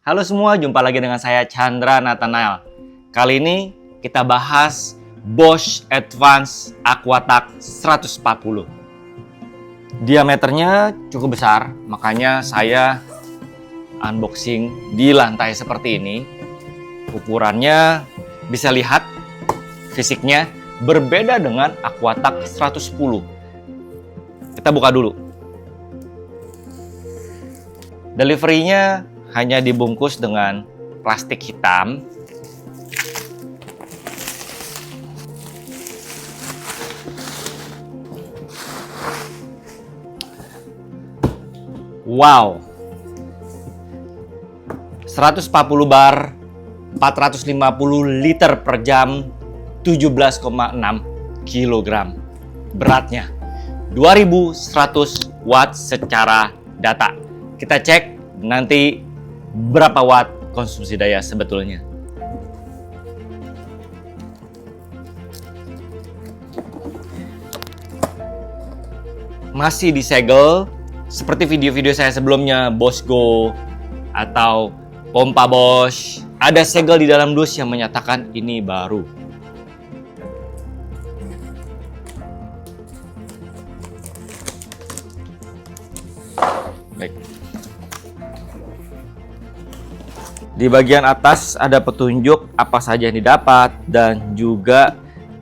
Halo semua, jumpa lagi dengan saya Chandra Nathanael. Kali ini kita bahas Bosch Advance Aquatac 140. Diameternya cukup besar, makanya saya unboxing di lantai seperti ini. Ukurannya bisa lihat, fisiknya berbeda dengan Aquatac 110. Kita buka dulu. Delivery-nya hanya dibungkus dengan plastik hitam. Wow, 140 bar, 450 liter per jam, 17,6 kilogram. Beratnya 2100 watt secara data. Kita cek nanti berapa watt konsumsi daya sebetulnya. Masih disegel seperti video-video saya sebelumnya, Bosch Go atau pompa Bosch. Ada segel di dalam dus yang menyatakan ini baru. Baik. Di bagian atas ada petunjuk apa saja yang didapat dan juga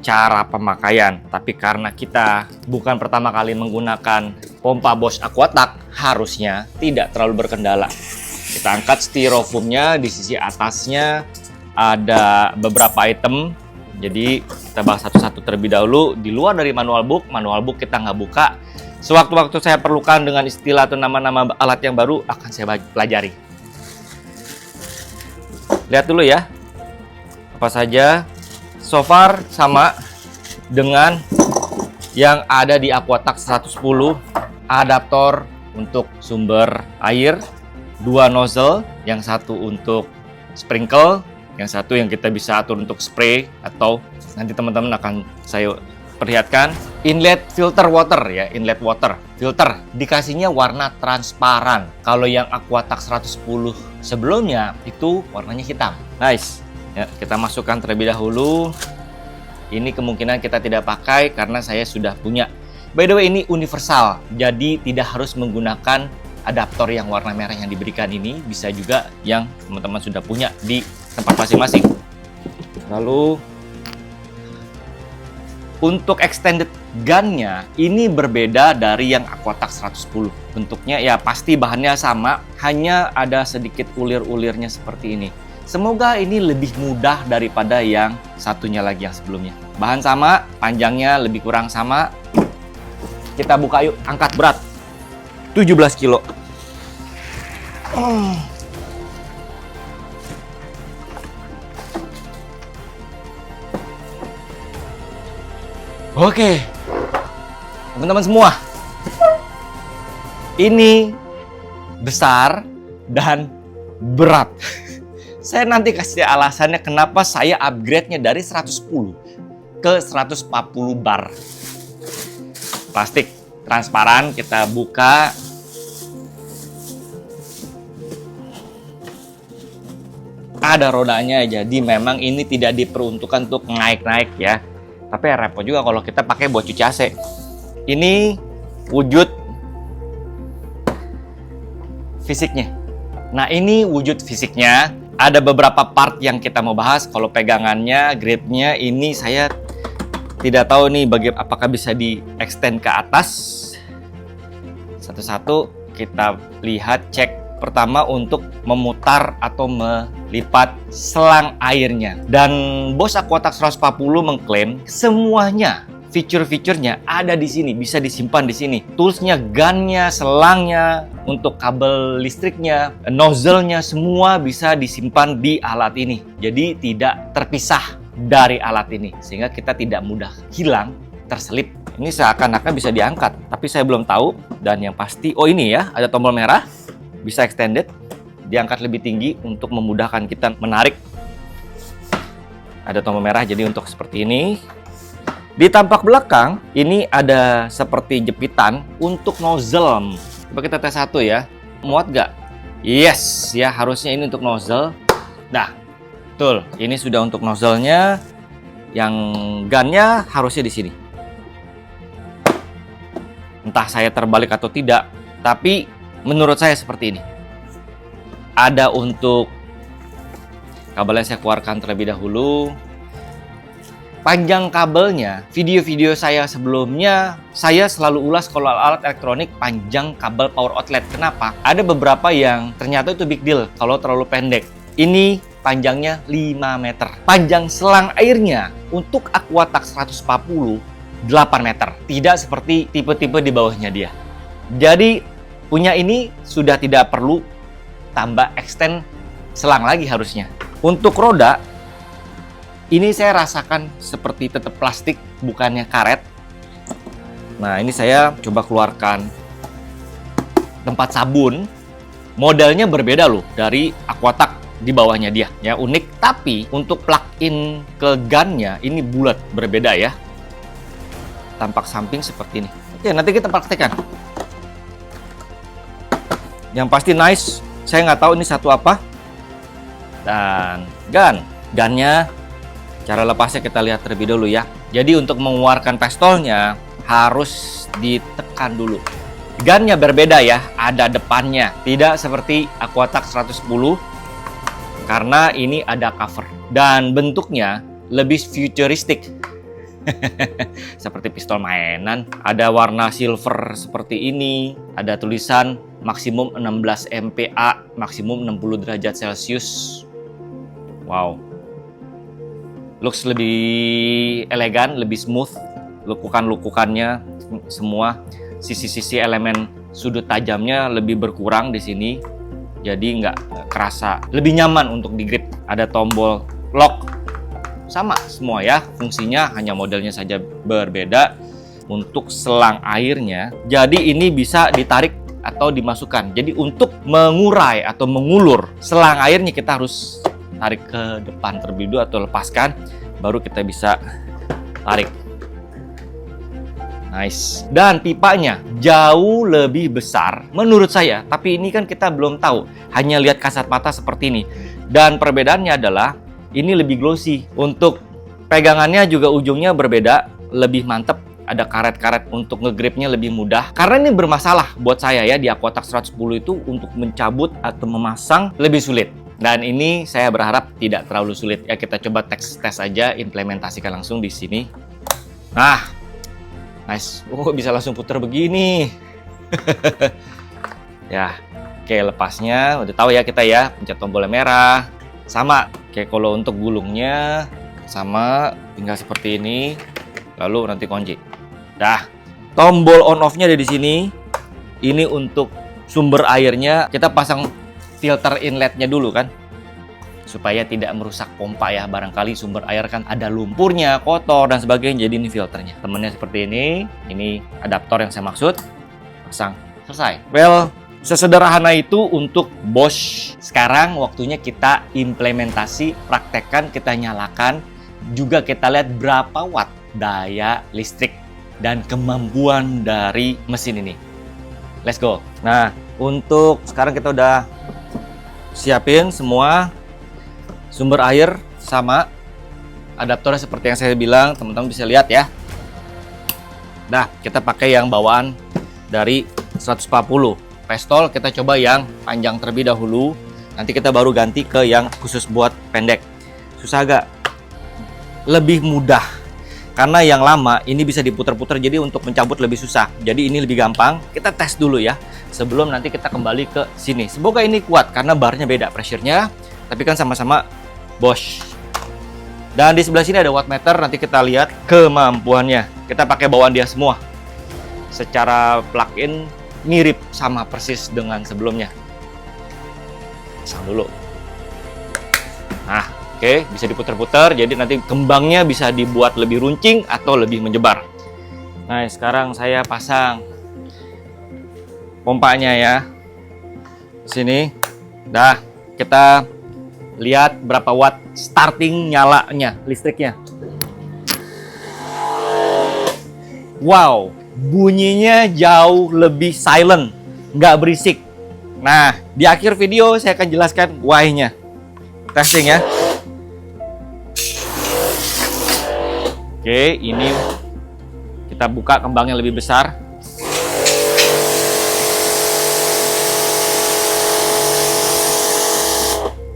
cara pemakaian. Tapi karena kita bukan pertama kali menggunakan pompa Bosch Aquatac, harusnya tidak terlalu berkendala. Kita angkat styrofoamnya, di sisi atasnya ada beberapa item. Jadi kita bahas satu-satu terlebih dahulu. Di luar dari manual book kita nggak buka. Sewaktu-waktu saya perlukan dengan istilah atau nama-nama alat yang baru akan saya pelajari. Lihat dulu ya, apa saja. So far sama dengan yang ada di Aquatac 110. Adaptor untuk sumber air, 2 nozzle, yang satu untuk sprinkle, yang satu yang kita bisa atur untuk spray, atau nanti teman-teman akan saya perlihatkan. Inlet filter water ya, inlet water filter dikasihnya warna transparan. Kalau yang Aquatac 110 sebelumnya itu warnanya hitam. Nice. Ya, kita masukkan terlebih dahulu. Ini kemungkinan kita tidak pakai karena saya sudah punya. By the way, ini universal, jadi tidak harus menggunakan adaptor yang warna merah yang diberikan ini. Bisa juga yang teman-teman sudah punya di tempat masing-masing. Lalu untuk extended gun-nya ini berbeda dari yang Aquatac 110. Bentuknya ya pasti bahannya sama, hanya ada sedikit ulir-ulirnya seperti ini. Semoga ini lebih mudah daripada yang satunya lagi yang sebelumnya. Bahan sama, panjangnya lebih kurang sama. Kita buka yuk, angkat berat 17 kilo. Oke, teman-teman semua, ini besar dan berat. Saya nanti kasih alasannya kenapa saya upgrade-nya dari 110 ke 140 bar. Plastik transparan, kita buka. Ada rodanya, jadi memang ini tidak diperuntukkan untuk naik-naik ya. Tapi repot juga kalau kita pakai buat cuci AC. Ini wujud fisiknya. Nah, ini wujud fisiknya. Ada beberapa part yang kita mau bahas. Kalau pegangannya, gripnya ini saya tidak tahu nih apakah bisa di-extend ke atas. Satu-satu kita lihat, cek. Pertama untuk memutar atau melipat selang airnya. Dan Bosch Aquatac 140 mengklaim semuanya fitur-fiturnya ada di sini, bisa disimpan di sini. Toolsnya, gunnya, selangnya, untuk kabel listriknya, nozzle-nya, semua bisa disimpan di alat ini. Jadi tidak terpisah dari alat ini, sehingga kita tidak mudah hilang, terselip. Ini seakan-akan bisa diangkat, tapi saya belum tahu. Dan yang pasti, oh ini ya, ada tombol merah, bisa extended, diangkat lebih tinggi untuk memudahkan kita menarik. Ada tombol merah, jadi untuk seperti ini. Di tampak belakang, ini ada seperti jepitan untuk nozzle. Coba kita tes satu ya, muat nggak Yes, ya harusnya ini untuk nozzle. Nah, betul. Ini sudah untuk nozzle-nya. Yang gunnya harusnya di sini. Entah saya terbalik atau tidak, tapi menurut saya seperti ini. Ada untuk kabelnya saya keluarkan terlebih dahulu. Panjang kabelnya, video-video saya sebelumnya, saya selalu ulas kalau alat elektronik panjang kabel power outlet. Kenapa? Ada beberapa yang ternyata itu big deal kalau terlalu pendek. Ini panjangnya 5 meter. Panjang selang airnya untuk Aquatac 140, 8 meter. Tidak seperti tipe-tipe di bawahnya dia. Jadi, punya ini sudah tidak perlu tambah extend selang lagi harusnya. Untuk roda, ini saya rasakan seperti tetap plastik, bukannya karet. Nah, ini saya coba keluarkan tempat sabun. Modelnya berbeda loh dari Aquatac di bawahnya dia. Ya, unik. Tapi untuk plug-in ke gunnya, ini bulat, berbeda ya. Tampak samping seperti ini. Oke, nanti kita praktekkan. Yang pasti nice. Saya nggak tahu ini satu apa. Dan gunnya. Cara lepasnya kita lihat terlebih dahulu ya. Jadi untuk mengeluarkan pistolnya harus ditekan dulu. Gunnya berbeda ya, ada depannya. Tidak seperti Aquatac 110 karena ini ada cover. Dan bentuknya lebih futuristik. Seperti pistol mainan. Ada warna silver seperti ini. Ada tulisan maksimum 16 MPa, maksimum 60 derajat Celcius. Wow. Looks lebih elegan, lebih smooth. Lukukannya semua, sisi-sisi elemen sudut tajamnya lebih berkurang di sini. Jadi nggak kerasa, lebih nyaman untuk digrip. Ada tombol lock, sama semua ya. Fungsinya hanya modelnya saja berbeda. Untuk selang airnya, jadi ini bisa ditarik atau dimasukkan. Jadi untuk mengurai atau mengulur selang airnya kita harus tarik ke depan terlebih dahulu atau lepaskan, baru kita bisa tarik. Nice. Dan pipanya jauh lebih besar menurut saya, tapi ini kan kita belum tahu, hanya lihat kasat mata seperti ini. Dan perbedaannya adalah ini lebih glossy. Untuk pegangannya juga ujungnya berbeda, lebih mantep. Ada karet-karet untuk ngegripnya lebih mudah. Karena ini bermasalah buat saya ya, di Aquatac 110 itu untuk mencabut atau memasang lebih sulit. Dan ini saya berharap tidak terlalu sulit. Ya, kita coba tes aja, implementasikan langsung di sini. Nah, nice. Oh, bisa langsung putar begini. Ya, oke, lepasnya udah tahu ya kita ya, pencet tombol merah. Sama, kayak kalau untuk gulungnya sama, tinggal seperti ini. Lalu nanti kunci. Dah, tombol on off-nya ada di sini. Ini untuk sumber airnya, kita pasang filter inletnya dulu kan, supaya tidak merusak pompa ya. Barangkali sumber air kan ada lumpurnya, kotor dan sebagainya. Jadi ini filternya, temennya seperti ini adaptor yang saya maksud. Pasang, selesai. Well, sesederhana itu untuk Bosch. Sekarang waktunya kita implementasi, praktekkan, kita nyalakan, juga kita lihat berapa watt daya listrik dan kemampuan dari mesin ini. Let's go. Nah, untuk sekarang kita udah siapin semua sumber air sama adaptornya seperti yang saya bilang, teman-teman bisa lihat ya. Nah, kita pakai yang bawaan dari 140. Pistol kita coba yang panjang terlebih dahulu, nanti kita baru ganti ke yang khusus buat pendek. Susah agak, lebih mudah karena yang lama ini bisa diputar-putar, jadi untuk mencabut lebih susah. Jadi ini lebih gampang. Kita tes dulu ya sebelum nanti kita kembali ke sini. Semoga ini kuat karena barnya beda pressure-nya, tapi kan sama-sama Bosch. Dan di sebelah sini ada wattmeter, nanti kita lihat kemampuannya. Kita pakai bawaan dia semua. Secara plug-in mirip sama persis dengan sebelumnya. Pasang dulu. Nah, oke, bisa diputar-putar, jadi nanti kembangnya bisa dibuat lebih runcing atau lebih menyebar. Nah, sekarang saya pasang pompanya ya. Sini. Dah, kita lihat berapa watt starting nyalanya listriknya. Wow, bunyinya jauh lebih silent, nggak berisik. Nah, di akhir video saya akan jelaskan why-nya. Testing ya. Oke, ini kita buka kembangnya lebih besar.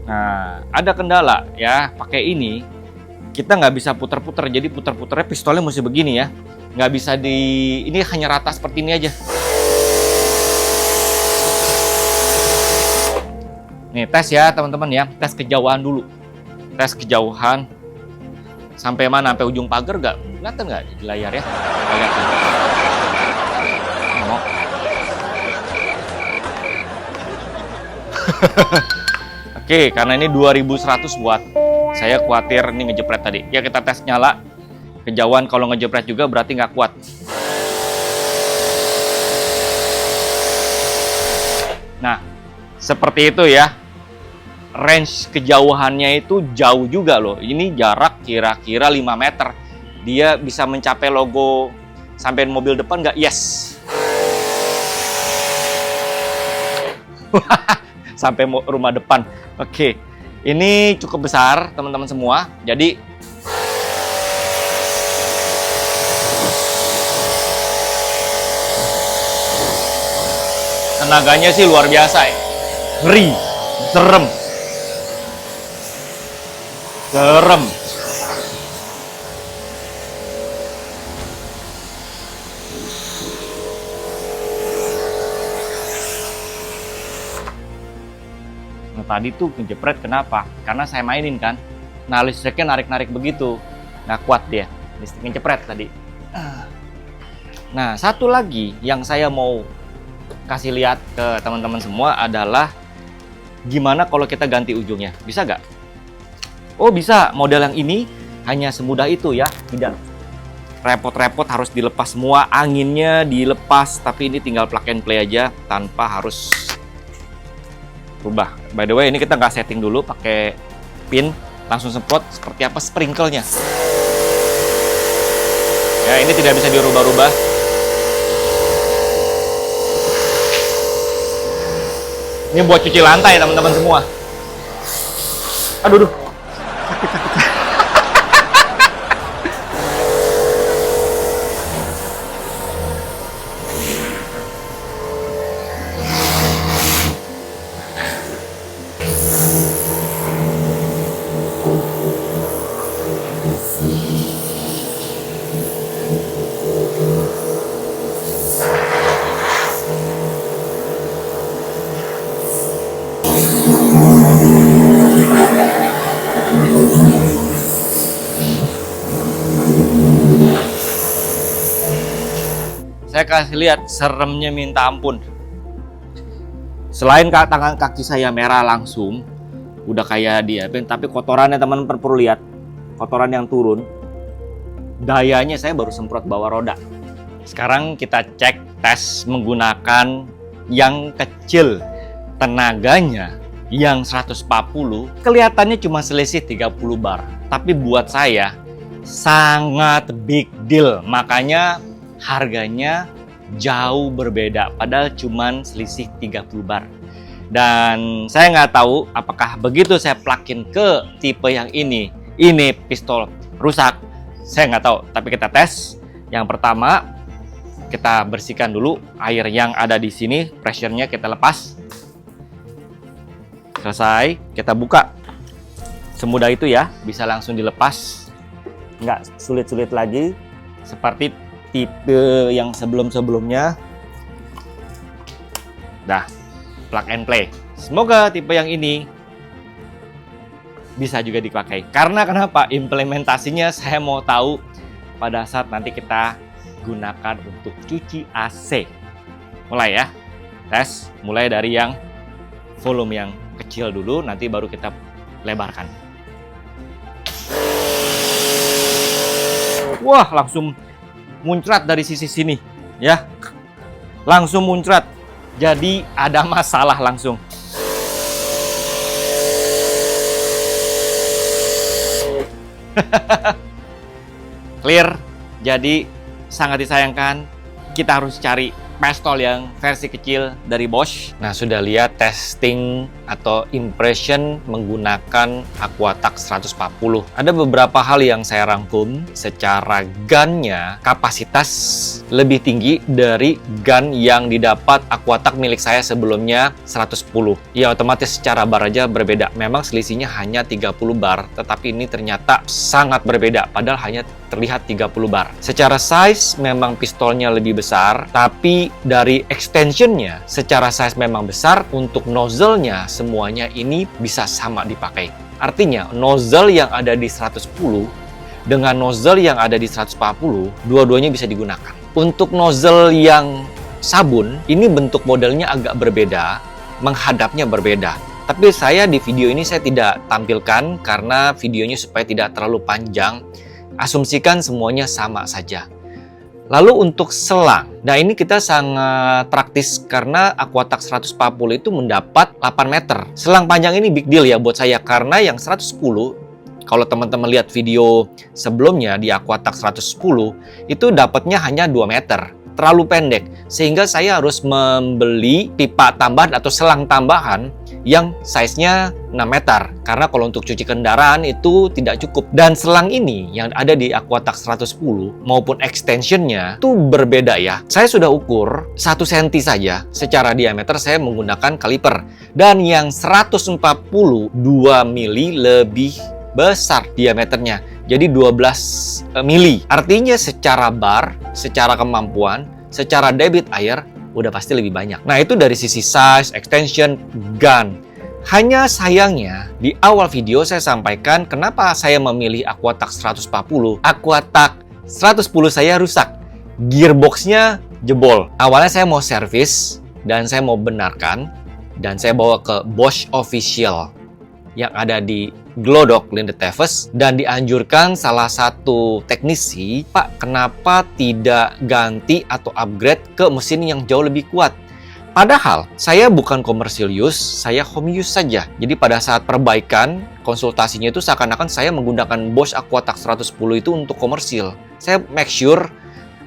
Nah, ada kendala ya, pakai ini kita nggak bisa puter-puter, jadi puter-puternya pistolnya mesti begini ya. Nggak bisa ini hanya rata seperti ini aja. Nih tes ya teman-teman ya, tes kejauhan dulu. Tes kejauhan sampai mana? Sampai ujung pagar nggak? Kelihatan nggak di layar ya? Kelihatan. Oh. Oke, karena ini 2100 watt, saya khawatir ini ngejepret tadi. Ya kita tes nyala. Kejauhan kalau ngejepret juga berarti nggak kuat. Nah, seperti itu ya. Range kejauhannya itu jauh juga loh. Ini jarak kira-kira 5 meter. Dia bisa mencapai logo sampai mobil depan nggak? Yes. Sampai rumah depan. Oke. Ini cukup besar teman-teman semua. Jadi tenaganya sih luar biasa ya. Ngeri, serem. Serem. Nah, tadi tuh ngejepret kenapa? Karena saya mainin kan. Nah, listriknya narik-narik begitu. Nggak kuat dia. Listrik ngejepret tadi. Nah, satu lagi yang saya mau kasih lihat ke teman-teman semua adalah gimana kalau kita ganti ujungnya. Bisa nggak? Oh bisa, model yang ini hanya semudah itu ya, tidak repot-repot harus dilepas semua, anginnya dilepas, tapi ini tinggal plug and play aja tanpa harus rubah. By the way, ini kita nggak setting dulu pakai pin, langsung semprot seperti apa sprinkle-nya. Ya, ini tidak bisa dirubah-rubah. Ini buat cuci lantai teman-teman semua. Aduh, saya kasih lihat seremnya minta ampun. Selain tangan kaki saya merah langsung, udah kayak dia, tapi kotorannya teman-teman perlu lihat, kotoran yang turun. Dayanya saya baru semprot bawah roda. Sekarang kita cek tes menggunakan yang kecil, tenaganya yang 140, kelihatannya cuma selisih 30 bar. Tapi buat saya sangat big deal, makanya harganya jauh berbeda, padahal cuman selisih 30 bar. Dan saya nggak tahu apakah begitu saya plug-in ke tipe yang ini pistol rusak. Saya nggak tahu, tapi kita tes. Yang pertama, kita bersihkan dulu air yang ada di sini, pressure-nya kita lepas. Selesai, kita buka. Semudah itu ya, bisa langsung dilepas. Nggak sulit-sulit lagi, seperti tipe yang sebelum-sebelumnya. Dah, plug and play. Semoga tipe yang ini bisa juga dipakai. Karena kenapa? Implementasinya saya mau tahu pada saat nanti kita gunakan untuk cuci AC. Mulai ya, tes. Mulai dari yang volume yang kecil dulu, nanti baru kita lebarkan. Wah, langsung muncrat dari sisi sini ya, langsung muncrat, jadi ada masalah langsung. Clear, jadi sangat disayangkan kita harus cari pistol yang versi kecil dari Bosch. Nah, sudah lihat testing atau impression menggunakan Aquatac 140. Ada beberapa hal yang saya rangkum. Secara gunnya, kapasitas lebih tinggi dari gun yang didapat Aquatac milik saya sebelumnya 110. Ya, otomatis secara bar aja berbeda. Memang selisihnya hanya 30 bar, tetapi ini ternyata sangat berbeda, padahal hanya terlihat 30 bar. Secara size memang pistolnya lebih besar, tapi dari extensionnya secara size memang besar. Untuk nozzle-nya semuanya ini bisa sama dipakai. Artinya nozzle yang ada di 110 dengan nozzle yang ada di 140, dua-duanya bisa digunakan. Untuk nozzle yang sabun, ini bentuk modelnya agak berbeda, menghadapnya berbeda. Tapi saya di video ini saya tidak tampilkan karena videonya supaya tidak terlalu panjang. Asumsikan semuanya sama saja. Lalu untuk selang, nah ini kita sangat praktis karena Aquatac 140 itu mendapat 8 meter. Selang panjang ini big deal ya buat saya karena yang 110, kalau teman-teman lihat video sebelumnya di Aquatac 110, itu dapatnya hanya 2 meter. Terlalu pendek, sehingga saya harus membeli pipa tambahan atau selang tambahan yang size-nya 6 meter. Karena kalau untuk cuci kendaraan itu tidak cukup. Dan selang ini yang ada di Aquatac 110 maupun extension-nya itu berbeda ya. Saya sudah ukur 1 cm saja secara diameter saya menggunakan kaliper. Dan yang 142 mili lebih besar diameternya. Jadi 12 mili. Artinya secara bar, secara kemampuan, secara debit air udah pasti lebih banyak. Nah, itu dari sisi size, extension, gun. Hanya sayangnya di awal video saya sampaikan kenapa saya memilih Aquatac 140. Aquatac 110 saya rusak. Gearboxnya jebol. Awalnya saya mau servis dan saya mau benarkan dan saya bawa ke Bosch Official yang ada di Glodok, Linde Teves, dan dianjurkan salah satu teknisi, Pak, kenapa tidak ganti atau upgrade ke mesin yang jauh lebih kuat? Padahal saya bukan commercial use, saya home use saja. Jadi pada saat perbaikan, konsultasinya itu seakan-akan saya menggunakan Bosch Aquatac 110 itu untuk komersil. Saya make sure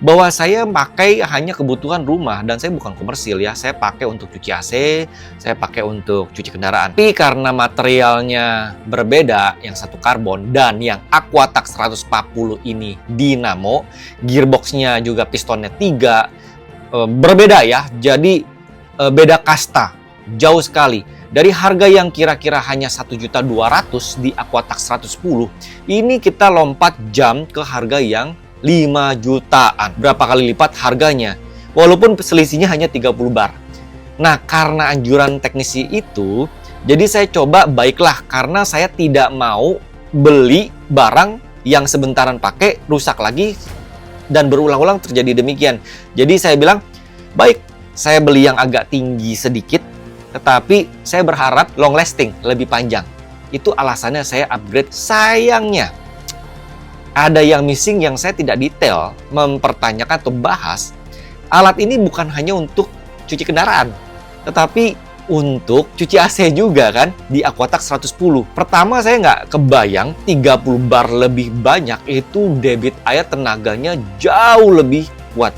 bahwa saya pakai hanya kebutuhan rumah dan saya bukan komersil ya. Saya pakai untuk cuci AC, saya pakai untuk cuci kendaraan. Tapi karena materialnya berbeda, yang satu karbon dan yang Aquatac 140 ini dinamo, gearboxnya juga pistonnya 3, berbeda ya. Jadi beda kasta, jauh sekali. Dari harga yang kira-kira hanya 1.200.000 di Aquatac 110, ini kita lompat jam ke harga yang 5 jutaan. Berapa kali lipat harganya. Walaupun selisihnya hanya 30 bar. Nah, karena anjuran teknisi itu, jadi saya coba baiklah karena saya tidak mau beli barang yang sebentaran pakai rusak lagi dan berulang-ulang terjadi demikian. Jadi saya bilang, baik, saya beli yang agak tinggi sedikit, tetapi saya berharap long lasting, lebih panjang. Itu alasannya saya upgrade. Sayangnya ada yang missing yang saya tidak detail mempertanyakan atau bahas. Alat ini bukan hanya untuk cuci kendaraan, tetapi untuk cuci AC juga kan di Aquatac 110. Pertama saya nggak kebayang 30 bar lebih banyak itu debit air tenaganya jauh lebih kuat.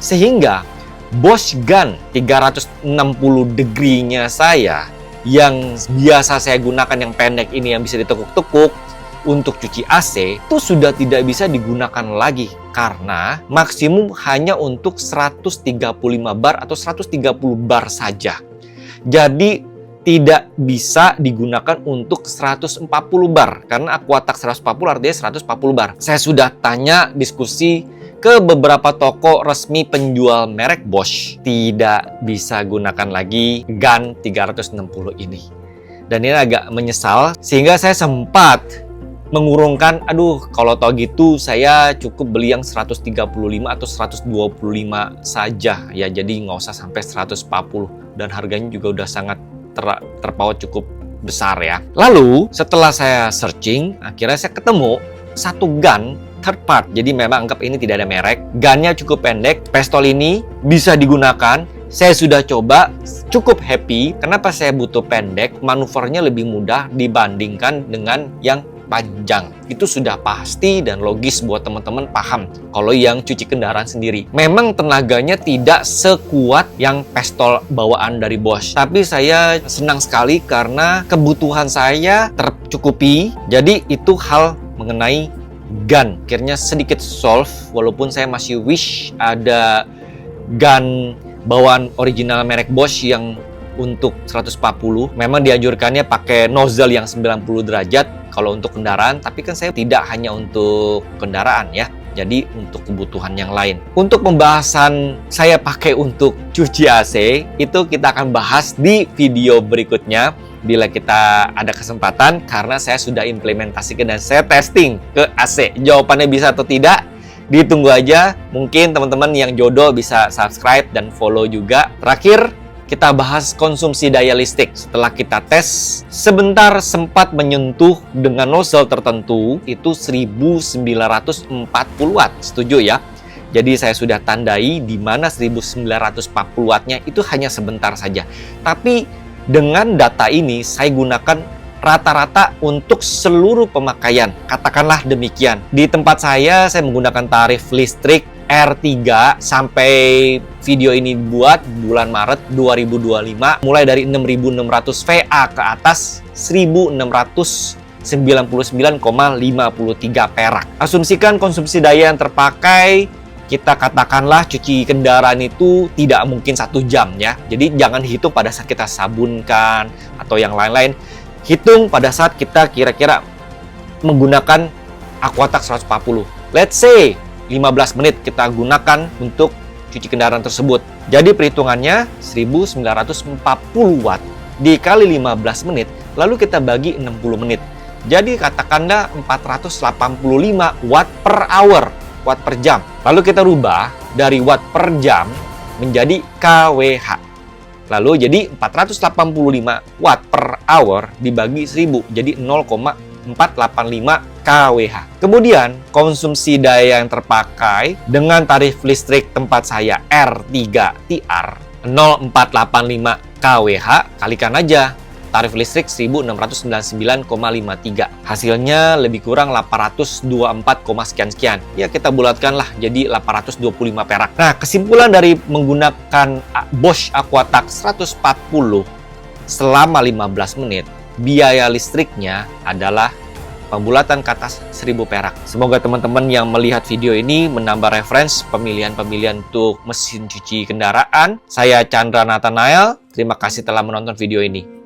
Sehingga Bosch Gun 360 degree-nya saya yang biasa saya gunakan yang pendek ini yang bisa ditekuk-tekuk untuk cuci AC itu sudah tidak bisa digunakan lagi karena maksimum hanya untuk 135 bar atau 130 bar saja. Jadi tidak bisa digunakan untuk 140 bar karena Aquatac 140 artinya 140 bar. Saya sudah tanya diskusi ke beberapa toko resmi penjual merek Bosch, tidak bisa gunakan lagi gun 360 ini. Dan ini agak menyesal sehingga saya sempat mengurungkan, aduh kalau tau gitu saya cukup beli yang 135 atau 125 saja ya, jadi nggak usah sampai 140 dan harganya juga udah sangat terpaut cukup besar ya. Lalu setelah saya searching, akhirnya saya ketemu satu gun third part, jadi memang anggap ini tidak ada merek, gunnya cukup pendek, pistol ini bisa digunakan. Saya sudah coba, cukup happy. Kenapa saya butuh pendek? Manuvernya lebih mudah dibandingkan dengan yang panjang. Itu sudah pasti dan logis buat teman-teman paham kalau yang cuci kendaraan sendiri. Memang tenaganya tidak sekuat yang pistol bawaan dari Bosch. Tapi saya senang sekali karena kebutuhan saya tercukupi. Jadi itu hal mengenai gun. Akhirnya sedikit solve, walaupun saya masih wish ada gun bawaan original merek Bosch yang untuk 140. Memang dianjurkannya pakai nozzle yang 90 derajat kalau untuk kendaraan, tapi kan saya tidak hanya untuk kendaraan ya. Jadi untuk kebutuhan yang lain. Untuk pembahasan saya pakai untuk cuci AC, itu kita akan bahas di video berikutnya bila kita ada kesempatan, karena saya sudah implementasikan dan saya testing ke AC. Jawabannya bisa atau tidak, ditunggu aja. Mungkin teman-teman yang jodoh bisa subscribe dan follow juga. Terakhir, kita bahas konsumsi daya listrik. Setelah kita tes, sebentar sempat menyentuh dengan nozzle tertentu, itu 1940 watt. Setuju ya? Jadi saya sudah tandai di mana 1940 wattnya itu hanya sebentar saja. Tapi dengan data ini, saya gunakan rata-rata untuk seluruh pemakaian. Katakanlah demikian. Di tempat saya menggunakan tarif listrik R3 sampai video ini dibuat bulan Maret 2025 mulai dari 6.600 VA ke atas 1.699,53 perak. Asumsikan konsumsi daya yang terpakai, kita katakanlah cuci kendaraan itu tidak mungkin 1 jam ya. Jadi jangan hitung pada saat kita sabunkan atau yang lain-lain. Hitung pada saat kita kira-kira menggunakan Aquatac 140. Let's say 15 menit kita gunakan untuk cuci kendaraan tersebut. Jadi perhitungannya 1940 watt dikali 15 menit, lalu kita bagi 60 menit. Jadi katakanlah 485 watt per hour, watt per jam. Lalu kita rubah dari watt per jam menjadi kWh. Lalu jadi 485 watt per hour dibagi 1000, jadi 0,485 kWh. Kemudian konsumsi daya yang terpakai dengan tarif listrik tempat saya R3 TR 0485 kWh, kalikan aja tarif listrik 1699,53. Hasilnya lebih kurang 824, sekian-sekian. Ya kita bulatkanlah jadi 825 perak. Nah, kesimpulan dari menggunakan Bosch Aquatac 140 selama 15 menit, biaya listriknya adalah pembulatan ke atas 1000 perak. Semoga teman-teman yang melihat video ini menambah referensi pemilihan-pemilihan untuk mesin cuci kendaraan. Saya Chandra Nathanael, terima kasih telah menonton video ini.